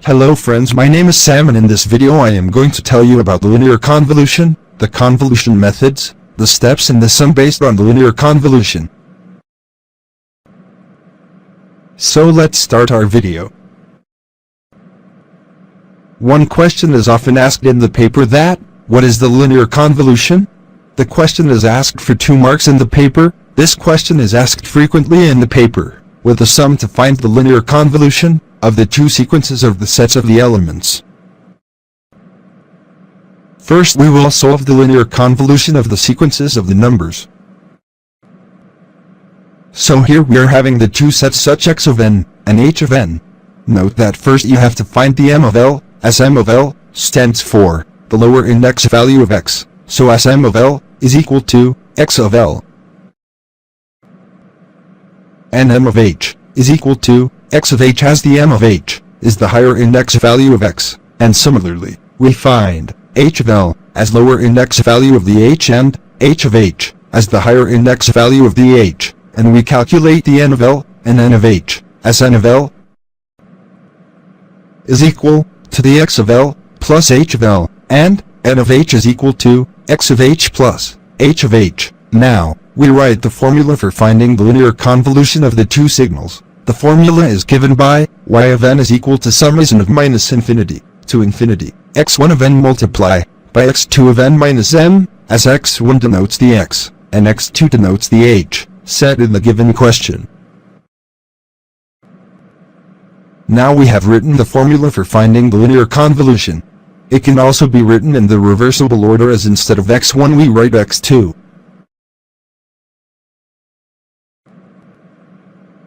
Hello friends, my name is Sam, and in this video I am going to tell you about the linear convolution, the convolution methods, the steps, and the sum based on the linear convolution. So let's start our video. One question is often asked in the paper that, what is the linear convolution? The question is asked for 2 marks in the paper. This question is asked frequently in the paper, with a sum to find the linear convolution of the 2 sequences of the sets of the elements. First we will solve the linear convolution of the sequences of the numbers. So here we are having the 2 sets such x of n and h of n. Note that first you have to find the m of l, as m of l stands for the lower index value of x, so as m of l is equal to x of l. And m of h is equal to x of h, as the m of h is the higher index value of x, and similarly, we find h of l as lower index value of the h and h of h as the higher index value of the h, and we calculate the n of l and n of h, as n of l is equal to the x of l plus h of l, and n of h is equal to x of h plus h of h. Now, we write the formula for finding the linear convolution of the 2 signals. The formula is given by y of n is equal to summation of minus infinity to infinity x1 of n multiply by x2 of n minus m, as x1 denotes the x, and x2 denotes the h, set in the given question. Now we have written the formula for finding the linear convolution. It can also be written in the reversible order, as instead of x1 we write x2.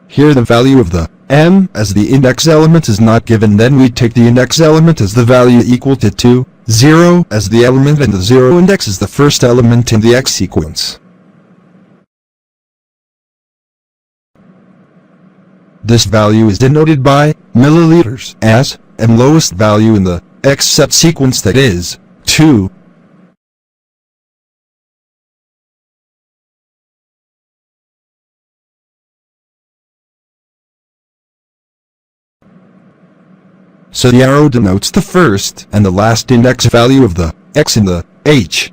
Here the value of the m as the index element is not given, then we take the index element as the value equal to 2, 0 as the element, and the 0 index is the first element in the x sequence. This value is denoted by milliliters, as m lowest value in the x set sequence, that is 2. So the arrow denotes the first and the last index value of the x in the h.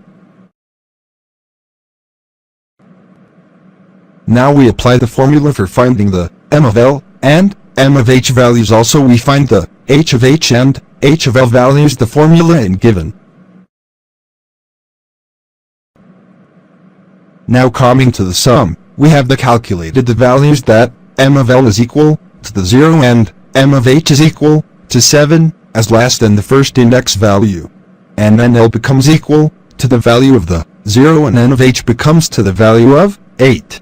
Now we apply the formula for finding the m of l and m of h values. Also we find the h of h and h of l values, the formula in given. Now coming to the sum, we have calculated the values that m of l is equal to the 0 and m of h is equal to 7 as last and the first index value, and then l becomes equal to the value of the 0 and n of h becomes to the value of 8.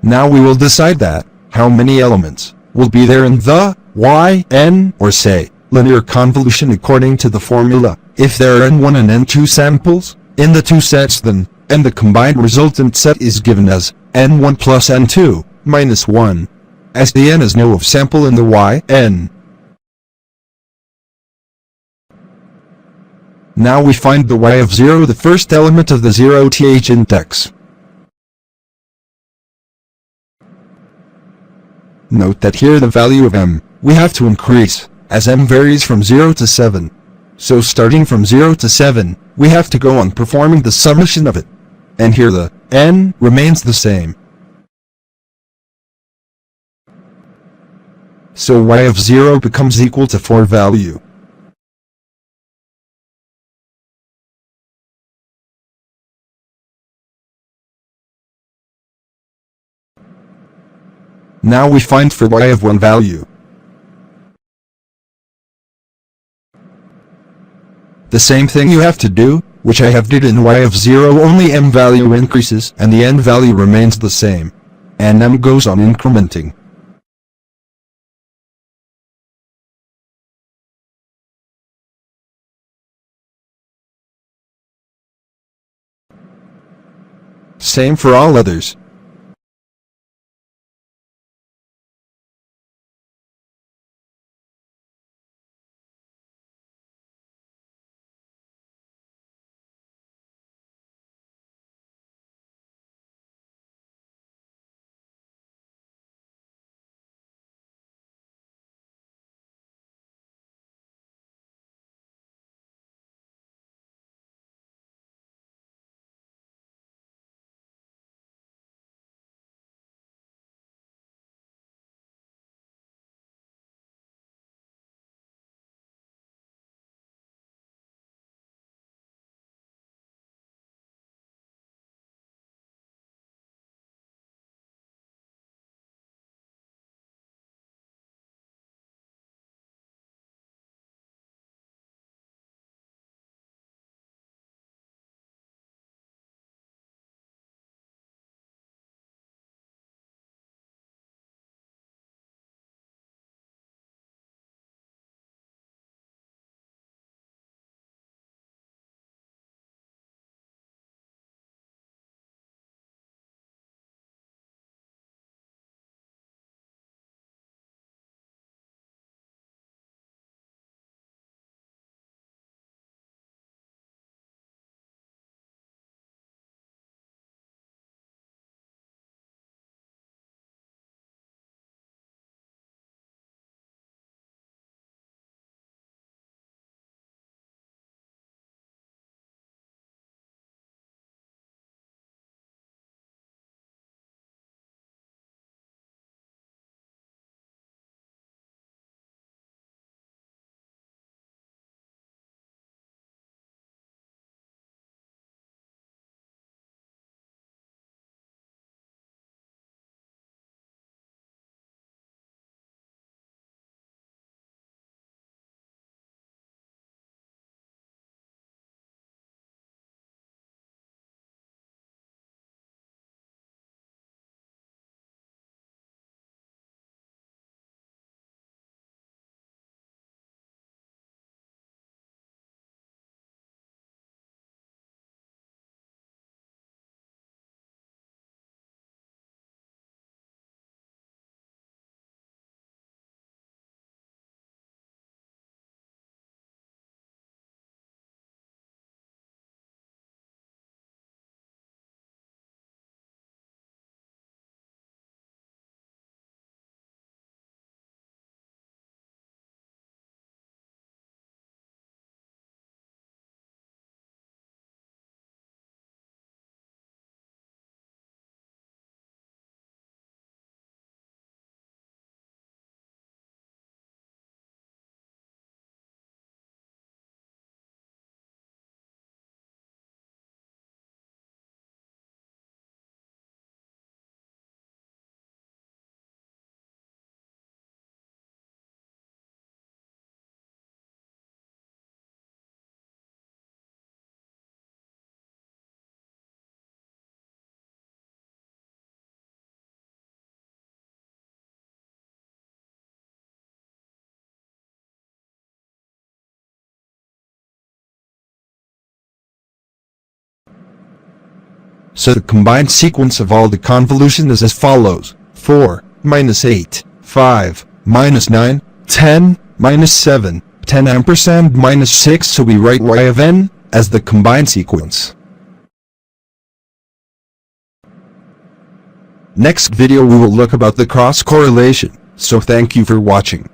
Now we will decide that how many elements will be there in the y, n, or say linear convolution according to the formula. If there are n1 and n2 samples in the 2 sets, then n the combined resultant set is given as n1 plus n2 minus 1. As the n is no of sample in the y, n. Now we find the y of 0, the first element of the 0th index. Note that here the value of m we have to increase, as m varies from 0 to 7. So starting from 0 to 7, we have to go on performing the summation of it. And here the n remains the same. So y of 0 becomes equal to 4 value. Now we find for y of 1 value. The same thing you have to do, which I have did in y of 0, only m value increases and the n value remains the same. And m goes on incrementing. Same for all others. So the combined sequence of all the convolution is as follows: 4, minus 8, 5, minus 9, 10, minus 7, 10 ampersand minus 6. So we write y of n as the combined sequence. Next video we will look about the cross correlation. So thank you for watching.